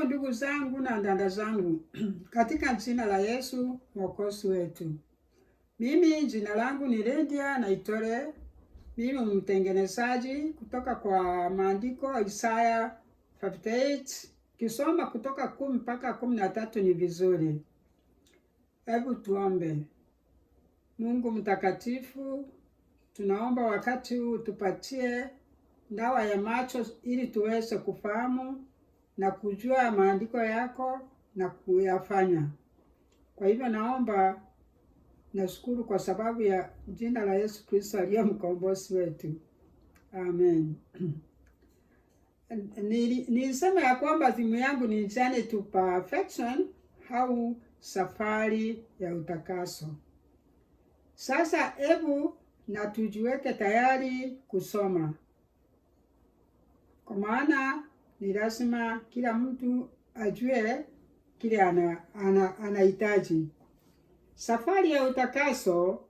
ndugu zangu na dada zangu, katika jina la Yesu Mwokozi wetu. Mimi jina langu ni Lydia Naitore. Mimi mtengenezaji kutoka kwa maandiko Isaya 58. Kisoma kutoka 10 mpaka 13 ni vizuri. Hebu tuombe. Mungu mtakatifu, tunaomba wakati huu tupatie dawa ya macho ili tuweze kufahamu na kujua maandiko yako na kuyafanya. Kwa hivyo naomba, nashukuru kwa sababu ya jina la Yesu Kristo aliye mkombozi wetu. Amen. Nilisema ya kwamba thimu yangu ni Journey to Perfection au safari ya utakaso. Sasa hebu na tujiweke tayari kusoma. Kwa maana ni lazima kila mtu ajue kile anahitaji. Safari ya utakaso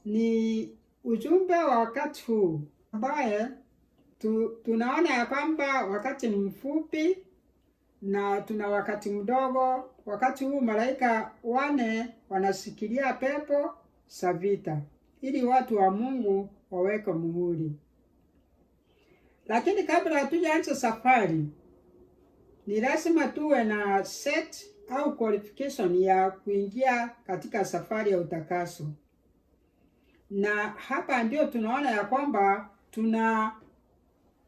ni ujumbe wa wakati huu ambaye tunaona ya kwamba wakati ni mfupi na tuna wakati mdogo. Wakati huu malaika 4 wanasikilia pepo za vita ili watu wa Mungu waweke muhuri. Lakini kabla hatujaanza safari, ni lazima tuwe na set au qualification ya kuingia katika safari ya utakaso. Na hapa ndio tunaona ya kwamba tuna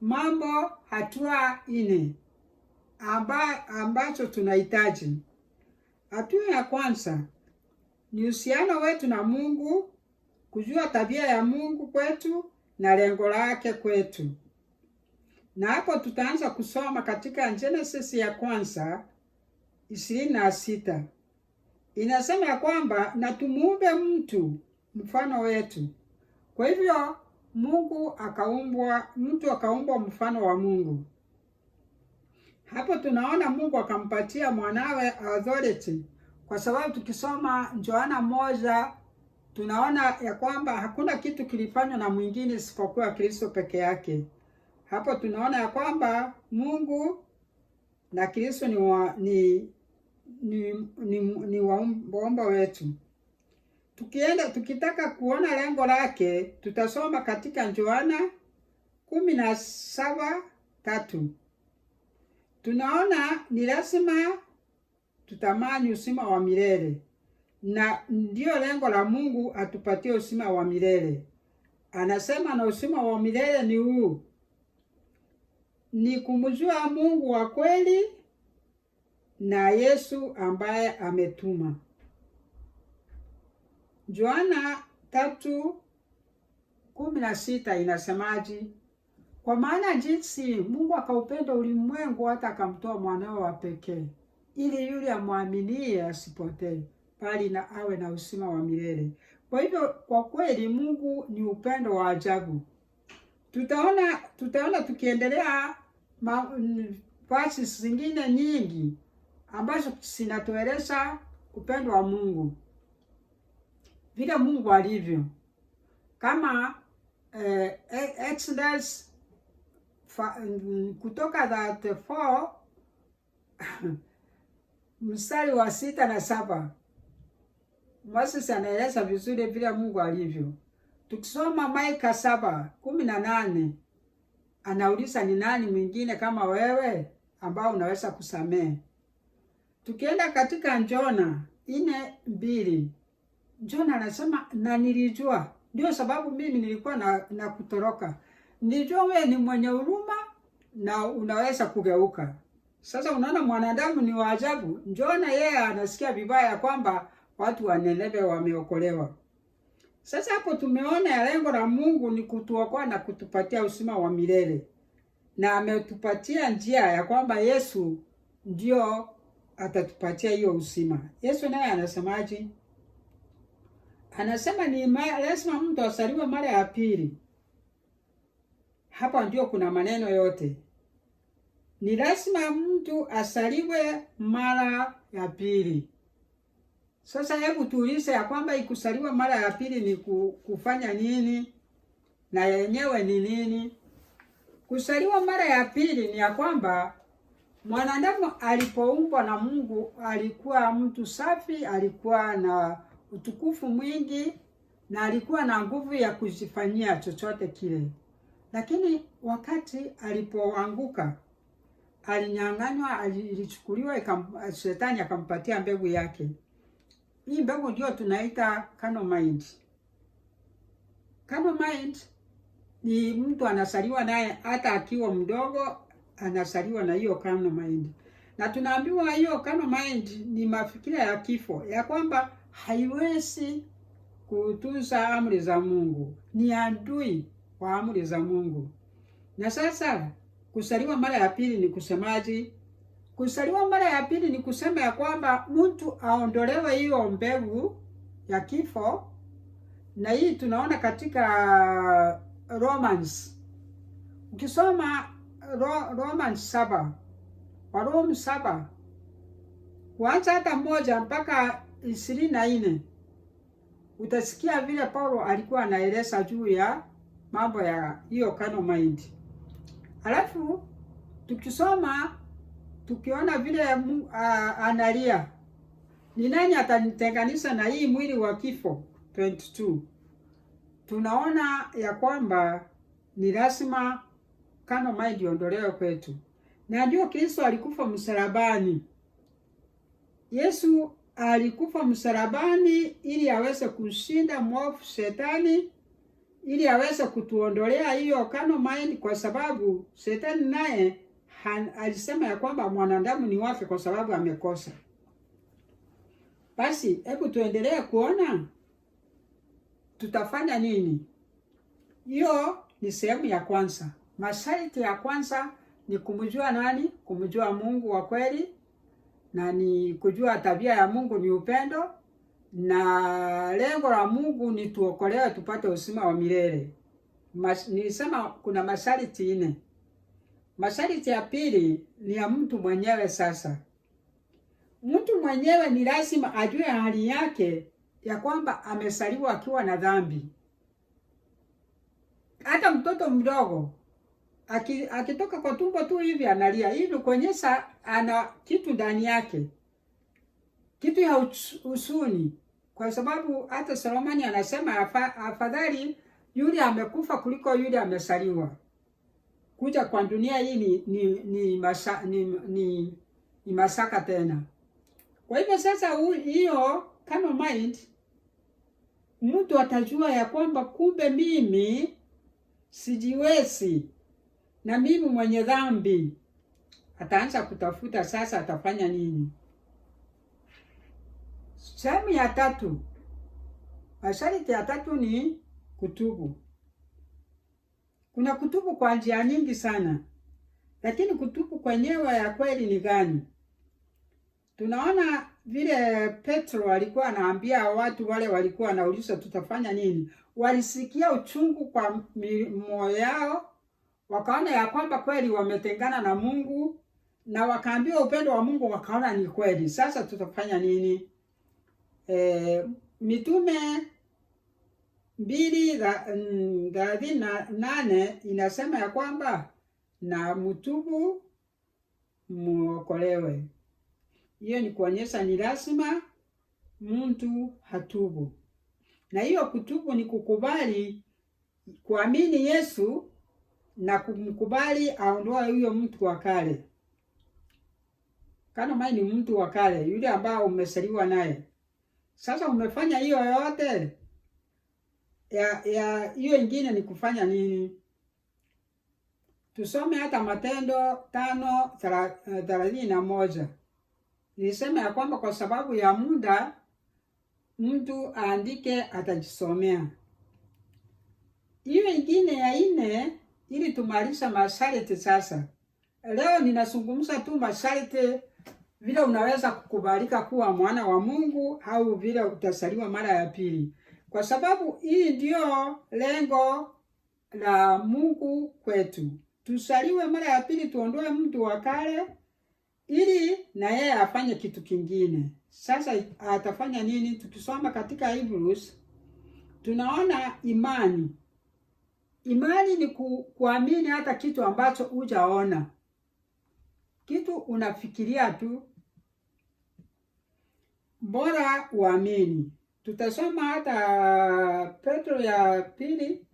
mambo hatua 4 ambacho tunahitaji. Hatua ya kwanza ni uhusiano wetu na Mungu, kujua tabia ya Mungu kwetu na lengo lake kwetu. Na hapo tutaanza kusoma katika Genesis ya kwanza 26. Inasema ya kwamba na tumuumbe mtu mfano wetu. Kwa hivyo mtu akaumbwa mfano wa Mungu. Hapo tunaona Mungu akampatia mwanawe authority, kwa sababu tukisoma Yohana 1 tunaona ya kwamba hakuna kitu kilifanywa na mwingine isipokuwa Kristo peke yake. Hapo tunaona ya kwamba Mungu na Kristo ni waumba wetu. Tukitaka kuona lengo lake, tutasoma katika Yohana 17:3. Tunaona ni lazima tutamani uzima wa milele, na ndio lengo la Mungu atupatie uzima wa milele. Anasema na uzima wa milele ni huu, ni kumjua Mungu wa kweli na Yesu ambaye ametuma. Yohana 3:16 inasemaje? Kwa maana jinsi Mungu akaupenda ulimwengu hata akamtoa mwanawe wa pekee, ili yule amwaminie asipotee, bali na awe na uzima wa milele. Kwa hivyo kwa kweli Mungu ni upendo wa ajabu. Tutaona tukiendelea fasi zingine nyingi ambazo zinatueleza upendo wa Mungu, vile Mungu alivyo. Kama Exodus kutoka 34 mstari wa 6 na 7, Moses anaeleza vizuri vile Mungu alivyo. Tukisoma Maika 7:18 anauliza ni nani mwingine kama wewe ambao unaweza kusamehe. Tukienda katika Jona 4:2, Jona anasema na nilijua, ndio sababu mimi nilikuwa na kutoroka. Nilijua wewe ni mwenye huruma na unaweza kugeuka. Sasa unaona mwanadamu ni wa ajabu. Jona yeye anasikia vibaya kwamba watu wa Nineve wameokolewa. Sasa hapo tumeona ya lengo la Mungu ni kutuokoa na kutupatia uzima wa milele. Na ametupatia njia ya kwamba Yesu ndio atatupatia hiyo uzima. Yesu naye anasemaje? Anasema ni lazima mtu asaliwe mara ya pili. Hapa ndio kuna maneno yote. Ni lazima mtu asaliwe mara ya pili. Sasa hebu tuulize ya kwamba ikusaliwa mara ya pili ni kufanya nini na yenyewe ni nini? Kusaliwa mara ya pili ni ya kwamba Mwanadamu alipoumbwa na Mungu alikuwa mtu safi, alikuwa na utukufu mwingi na alikuwa na nguvu ya kujifanyia chochote kile. Lakini wakati alipoanguka, alinyang'anywa, ilichukuliwa, shetani akampatia mbegu yake. Hii mbegu ndio tunaita carnal mind. Carnal mind ni mtu anasaliwa naye hata akiwa mdogo, anasaliwa na hiyo carnal mind. Na tunaambiwa hiyo carnal mind ni mafikira ya kifo, ya kwamba haiwezi kutunza amri za Mungu, ni adui wa amri za Mungu. Na sasa kusaliwa mara ya pili ni kusemaji? Kusaliwa mara ya pili ni kusema ya kwamba mtu aondolewe hiyo mbegu ya kifo, na hii tunaona katika Romans. Ukisoma Romans 7, Warumi 7 kuanza hata 1 mpaka 24, utasikia vile Paulo alikuwa anaeleza juu ya mambo ya hiyo carnal mind. Alafu tukisoma tukiona vile analia, ni nani atanitenganisha na hii mwili wa kifo 22, tunaona ya kwamba ni lazima carnal mind iondolewe kwetu. Na ndio Kristo alikufa msalabani. Yesu alikufa msalabani ili aweze kushinda mwovu Shetani, ili aweze kutuondolea hiyo carnal mind, kwa sababu Shetani naye alisema ya kwamba mwanadamu ni wake kwa sababu amekosa. Basi hebu tuendelee kuona tutafanya nini. Hiyo ni sehemu ya kwanza. Masharti ya kwanza ni kumjua nani? Kumjua Mungu wa kweli, na ni kujua tabia ya Mungu ni upendo, na lengo la Mungu ni tuokolewe tupate uzima wa milele. Nilisema kuna masharti 4. Masharti ya pili ni ya mtu mwenyewe. Sasa mtu mwenyewe ni lazima ajue hali yake ya kwamba amesaliwa akiwa na dhambi. Hata mtoto mdogo akitoka kwa tumbo tu hivi analia hivi, kuonyesha ana kitu ndani yake, kitu ya huzuni, kwa sababu hata Solomoni anasema afadhali yule amekufa kuliko yule amesaliwa. Kuja kwa dunia hii ni masaka tena. Kwa hivyo sasa hiyo carnal mind, mtu atajua ya kwamba kumbe mimi sijiwezi na mimi mwenye dhambi. Ataanza kutafuta sasa atafanya nini. Sehemu ya 3, masharti ya 3 ni kutubu. Kuna kutubu kwa njia nyingi sana, lakini kutubu kwenyewe ya kweli ni gani? Tunaona vile Petro alikuwa anaambia watu wale walikuwa wanauliza tutafanya nini. Walisikia uchungu kwa mioyo yao, wakaona ya kwamba kweli wametengana na Mungu, na wakaambiwa upendo wa Mungu, wakaona ni kweli. Sasa tutafanya nini? Mitume 2:38 inasema ya kwamba na mtubu muokolewe. Hiyo ni kuonyesha ni lazima mtu hatubu. Na hiyo kutubu ni kukubali kuamini Yesu na kumkubali aondoe huyo mtu wa kale. Kana ni mtu wa kale yule ambao umesaliwa naye. Sasa umefanya hiyo yote ya hiyo ingine ni kufanya nini? Tusome hata Matendo 5:31. Nilisema ya kwamba kwa sababu ya muda mtu aandike atajisomea. Hiyo ingine ya 4 ili tumalisha masharti sasa. Leo ninazungumza tu masharti vile unaweza kukubalika kuwa mwana wa Mungu au vile utasaliwa mara ya pili. Kwa sababu hii ndio lengo la Mungu kwetu. Tusaliwe mara ya pili, tuondoe mtu wa kale ili na yeye afanye kitu kingine. Sasa atafanya nini? Tukisoma katika Hebrews tunaona imani. Imani ni kuamini hata kitu ambacho hujaona. kitu unafikiria tu, bora uamini. Tutasoma hata Petro ya pili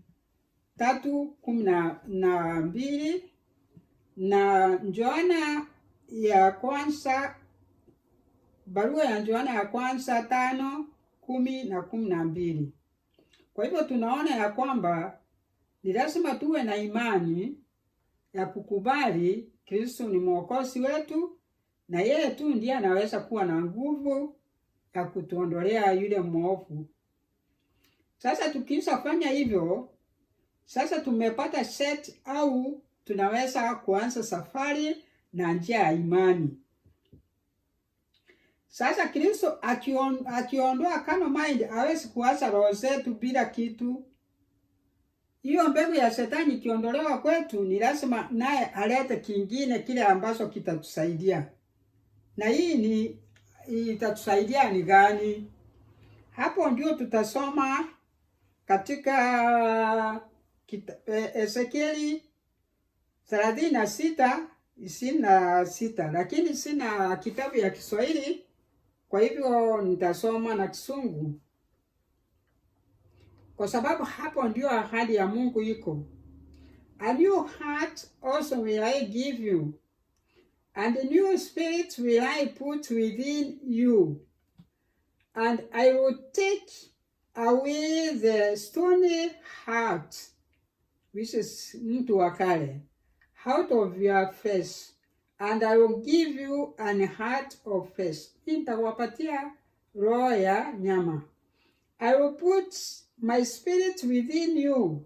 3:12 na Yohana ya kwanza, barua ya Yohana ya kwanza 5:10 na 12. Kwa hivyo tunaona ya kwamba ni lazima tuwe na imani ya kukubali Kristo ni mwokozi wetu, na yeye tu ndiye anaweza kuwa na nguvu ya kutuondolea yule mwovu. Sasa tukishafanya hivyo, sasa tumepata set au tunaweza kuanza safari na njia ya imani. Sasa Kristo akiondoa carnal mind, hawezi kuacha roho zetu bila kitu. Hiyo mbegu ya Shetani ikiondolewa kwetu, ni lazima naye alete kingine kile ambacho kitatusaidia. Na hii ni itatusaidia ni gani? Hapo ndio tutasoma katika Ezekieli 36:26, lakini sina kitabu ya Kiswahili, kwa hivyo nitasoma na Kisungu, kwa sababu hapo ndio ahadi ya Mungu iko. A new heart also will I give you, and a new spirit will I put within you, and I will take away the stony heart, which is mtu wa kale, out of your face, and I will give you an heart of flesh. Nitawapatia roho ya nyama. I will put my spirit within you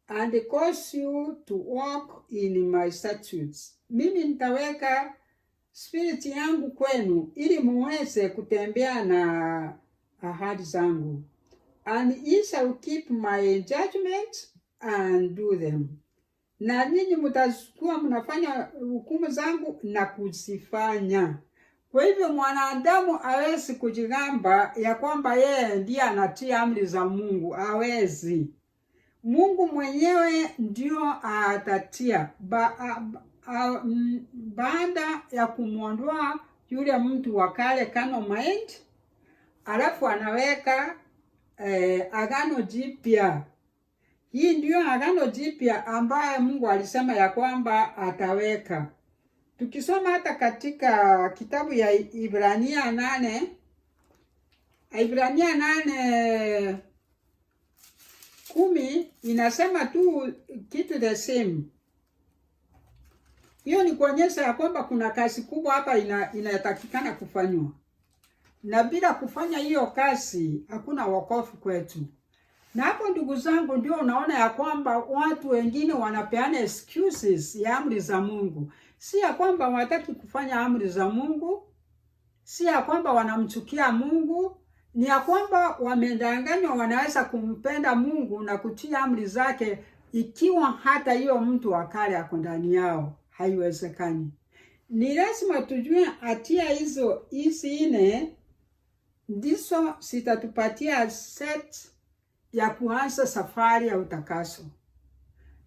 and cause you to walk in my statutes. Mimi nitaweka spirit yangu kwenu ili muweze kutembea na ahadi zangu. And ye shall keep my judgment and do them. Na ninyi mtakuwa mnafanya hukumu zangu na kuzifanya. Kwa hivyo mwanadamu hawezi kujigamba ya kwamba yeye ndiye anatia amri za Mungu. Hawezi. Mungu mwenyewe ndio atatia. Baada ya kumwondoa yule mtu wa kale carnal mind, alafu anaweka agano jipya. Hii ndio agano jipya ambaye Mungu alisema ya kwamba ataweka. Tukisoma hata katika kitabu ya Ibrania 8:10 inasema tu kitu the same. Hiyo ni kuonyesha ya kwamba kuna kazi kubwa hapa inatakikana kufanywa. Na bila kufanya hiyo kazi hakuna wokovu kwetu. Na hapo ndugu zangu, ndio unaona ya kwamba watu wengine wanapeana excuses ya amri za Mungu. Si ya kwamba hawataki kufanya amri za Mungu, si ya kwamba wanamchukia Mungu, ni ya kwamba wamedanganywa wanaweza kumpenda Mungu na kutii amri zake ikiwa hata hiyo mtu wa kale ako ndani yao. Haiwezekani. Ni lazima tujue hatia hizi nne ndizo zitatupatia set ya kuanza safari ya utakaso.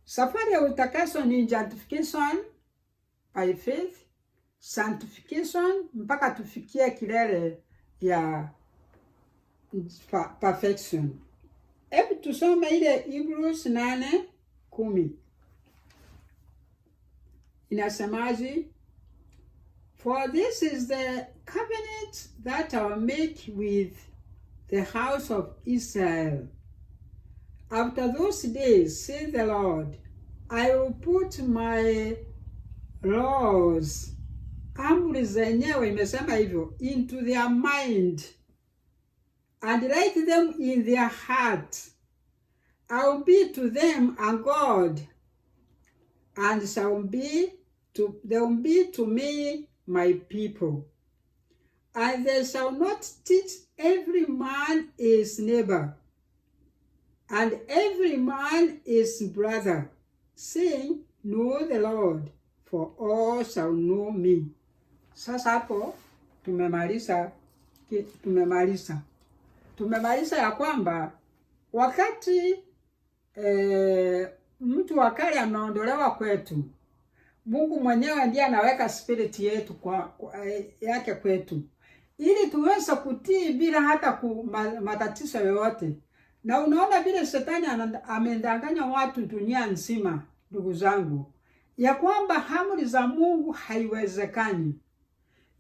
Safari ya utakaso ni justification by faith, sanctification, mpaka tufikie kilele ya perfection. Hebu tusome ile Hebrews 8:10. Inasemaje? For this is the covenant that I will make with the house of Israel. After those days, says the Lord, I will put my laws, amri zenyewe imesema hivyo, into their mind and write them in their heart. I will be to them a God, and they will be to me my people. And they shall not teach every man his neighbor, and every man his brother, saying, Know the Lord, for all shall know me. Sasa hapo tumemaliza ya kwamba wakati mtu wa kale ameondolewa kwetu, Mungu mwenyewe ndiye anaweka spirit yetu yake kwetu, ili tuweze kutii bila hata matatizo yoyote. Na unaona vile shetani amedanganya watu dunia nzima, ndugu zangu, ya kwamba amri za Mungu haiwezekani,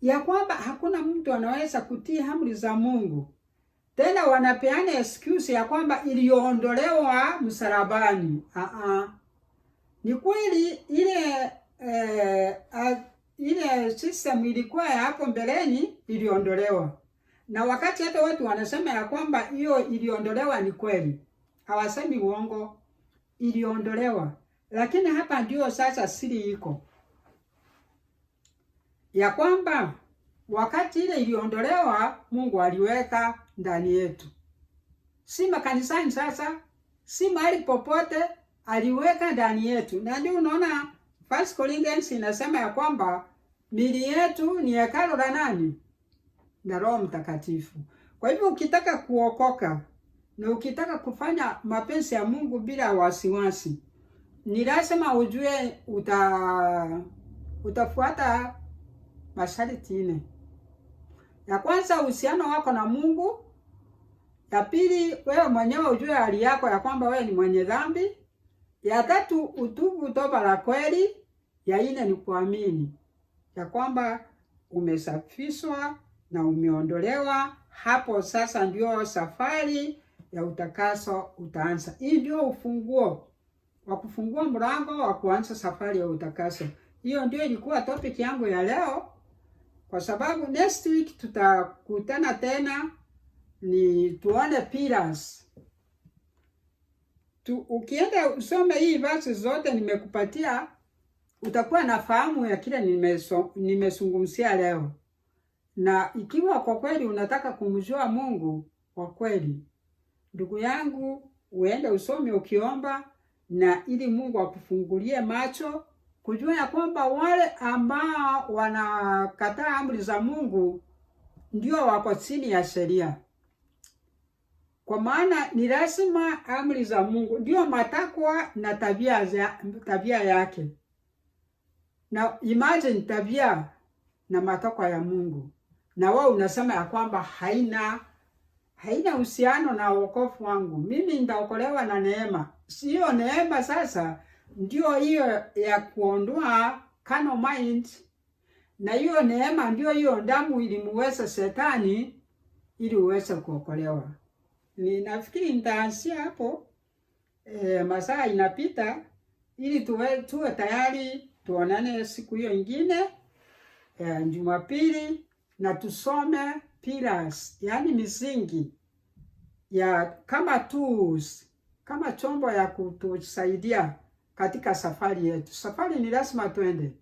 ya kwamba hakuna mtu anaweza kutii amri za Mungu. Tena wanapeana excuse ya kwamba iliondolewa msalabani. Ni kweli ile system ilikuwa ya hapo mbeleni iliondolewa. Na wakati hata watu wanasema ya kwamba hiyo iliondolewa, ni kweli. Hawasemi uongo, iliondolewa. Lakini hapa ndio sasa siri iko. Ya kwamba wakati ile iliondolewa, Mungu aliweka ndani yetu. Si makanisani sasa, si mahali popote, aliweka ndani yetu. Na ndio unaona 1 Corinthians inasema ya kwamba miili yetu ni hekalu la nani? Na Roho Mtakatifu. Kwa hivyo ukitaka kuokoka na ukitaka kufanya mapenzi ya Mungu bila wasiwasi, ni lazima ujue utafuata masharti 4. Ya kwanza, uhusiano wako na Mungu. Ya pili, wewe mwenyewe ujue hali yako ya kwamba wewe ni mwenye dhambi. Ya tatu, utubu toba la kweli. Ya 4 ni kuamini ya kwamba umesafishwa na umeondolewa. Hapo sasa ndio safari ya utakaso utaanza. Hii ndio ufunguo wa kufungua mlango wa kuanza safari ya utakaso. Hiyo ndio ilikuwa topic yangu ya leo, kwa sababu next week tutakutana tena ni tuone pillars. Ukienda usome hii verse zote nimekupatia, utakuwa na fahamu ya kile nimezungumzia leo. Na ikiwa kwa kweli unataka kumjua Mungu kwa kweli, ndugu yangu, uende usome ukiomba, na ili Mungu akufungulie macho kujua ya kwamba wale ambao wanakataa amri za Mungu ndio wako chini ya sheria. Kwa maana ni lazima amri za Mungu ndio matakwa na tabia yake. Na imagine tabia na matakwa ya Mungu, na wao unasema ya kwamba haina uhusiano na wokovu wangu. Mimi nitaokolewa na neema. Sio neema sasa ndio hiyo ya kuondoa carnal mind, na hiyo neema ndio hiyo damu ilimuweza Shetani ili uweze kuokolewa. Ninafikiri nitaanzia hapo. Masaa inapita, ili tuwe tayari tuonane siku hiyo ingine Jumapili, na tusome pillars, yani misingi ya kama tools, kama chombo ya kutusaidia katika safari yetu. Safari ni lazima tuende,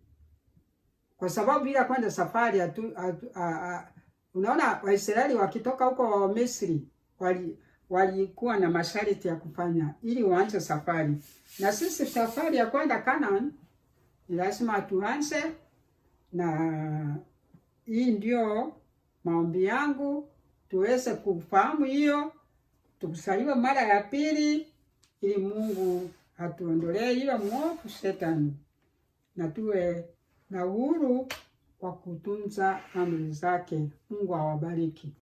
kwa sababu bila kwenda safari unaona Waisraeli wakitoka huko Misri walikuwa na masharti ya kufanya ili waanze safari. Na sisi safari ya kwenda Canaan ni lazima tuanze, na hii ndio maombi yangu tuweze kufahamu hiyo, tukusaliwe mara ya pili, ili Mungu atuondolee hiyo mwovu Shetani, na tuwe na uhuru wa kutunza amri zake. Mungu awabariki.